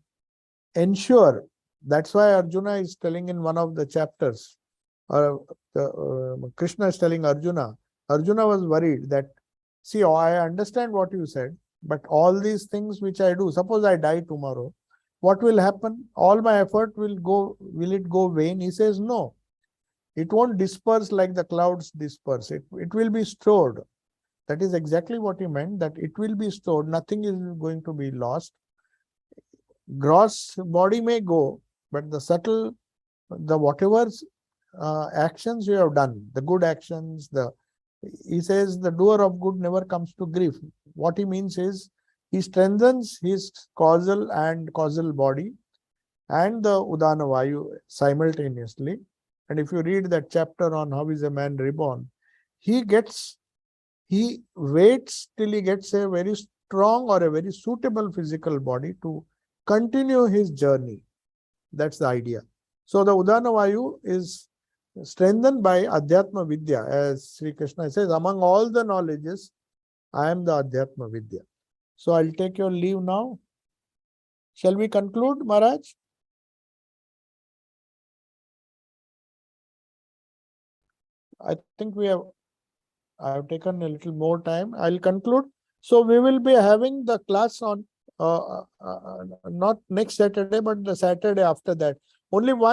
ensure. That's why Arjuna is telling in one of the chapters, Krishna is telling Arjuna was worried that, see, I understand what you said, but all these things which I do, suppose I die tomorrow, what will happen? All my effort will it go vain? He says, no. It won't disperse like the clouds disperse. It will be stored. That is exactly what he meant, that it will be stored. Nothing is going to be lost. Gross body may go, but the subtle, the whatever actions you have done, the good actions, he says the doer of good never comes to grief. What he means is he strengthens his causal body and the Udana Vayu simultaneously. And if you read that chapter on how is a man reborn, he waits till he gets a very strong or a very suitable physical body to continue his journey. That's the idea. So the Udana Vayu is strengthened by Adhyatma Vidya. As Sri Krishna says, among all the knowledges, I am the Adhyatma Vidya. So I'll take your leave now. Shall we conclude, Maharaj? I think I have taken a little more time. I'll conclude. So we will be having the class on not next Saturday, but the Saturday after that. Only one